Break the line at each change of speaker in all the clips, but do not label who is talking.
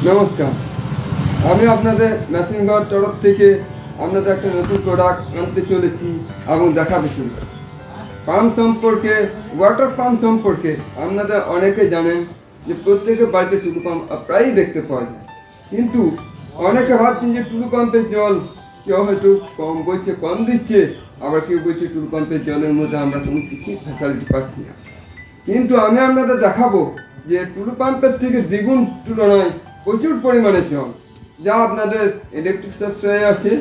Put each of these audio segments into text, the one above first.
নমস্কার, আমি আপনাদের মেশিনঘর তরফ থেকে আপনাদের একটা নতুন প্রোডাক্ট আনতে চলেছি এবং দেখাতে চলেছি। পাম্প সম্পর্কে, ওয়াটার পাম্প সম্পর্কে আপনাদের অনেকে জানেন যে প্রত্যেকের বাড়িতে টুলু পাম্প প্রায়ই দেখতে পাওয়া যায়, কিন্তু অনেকে ভাবছেন যে টুলু পাম্পের জল কেউ হয়তো কম বলছে, কম দিচ্ছে, আবার কেউ বলছে টুলু পাম্পের জলের মধ্যে আমরা কোনো কিছু ফ্যাসিলিটি পাচ্ছি না। কিন্তু আমি আপনাদের দেখাবো যে টুলু পাম্পের থেকে দ্বিগুণ তুলনায় প্রচুর পরিমাণে জল, যা আপনাদের ইলেকট্রিক সাশ্রয় আছে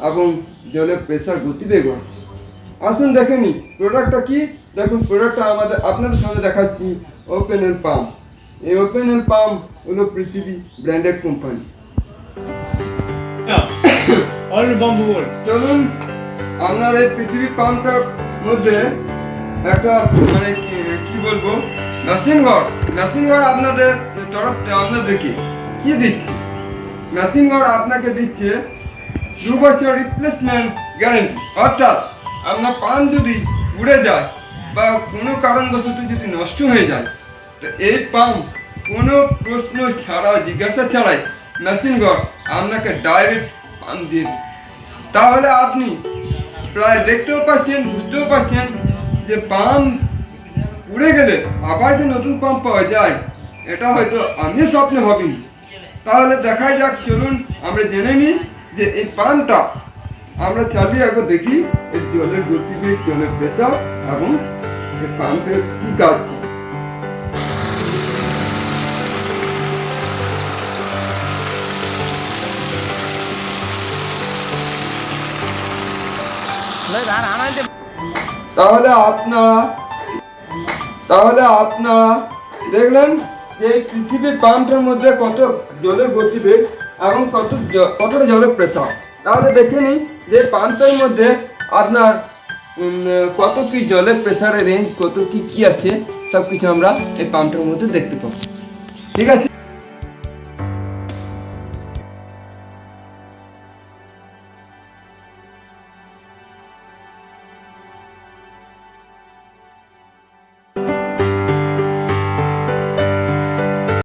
এবং জলের প্রেসার গতিবেগও আছে। আসুন দেখে নিই প্রোডাক্টটা কি। দেখুন, প্রোডাক্টটা আপনাদের সামনে দেখাচ্ছি ওপেন এল পাম্প। এই ওপেন এল পাম্প হলো পৃথিবী ব্র্যান্ডেড কোম্পানি। চলুন আপনার এই পৃথিবী পাম্পটার মধ্যে একটা মানে কি বলবো মেশিনঘর আপনাদের তরফ আপনাদেরকে কি দিচ্ছে। মেশিনঘর আপনাকে দিচ্ছে 2 বছর রিপ্লেসমেন্ট গ্যারেন্টি, অর্থাৎ আপনার পাম্প যদি উড়ে যায় বা কোনো কারণবশত যদি নষ্ট হয়ে যায়, তো এই পাম্প কোনো প্রশ্ন ছাড়া, জিজ্ঞাসা ছাড়াই মেশিনঘর আপনাকে ডাইরেক্ট পাম্প দিয়ে দেবে। তাহলে আপনি প্রায় দেখতেও পাচ্ছেন, বুঝতেও পাচ্ছেন যে পাম্প উড়ে গেলে আবার যে নতুন পাম্প পাওয়া যায়, এটা হয়তো আমি স্বপ্নে ভাবিনি। তাহলে দেখাই যাক, চলুন আমরা জেনে নিই যে এই পাম্পটা আমরা চালিয়ে একবার দেখি এর জলের গতিবেগ, জলের প্রেসার এবং এই পাম্পের কি কাজ। তাহলে আপনারা দেখলেন যে এই পৃথিবীর পাম্পটার মধ্যে কত জলের গতিবেগ এবং কতটা জলের প্রেসার। তাহলে দেখে নিই যে পাম্পের মধ্যে আপনার কত কি জলের প্রেসারের রেঞ্জ, কত কি আছে, সব কিছু আমরা এই পাম্পটার মধ্যে দেখতে পাবো। ঠিক আছে।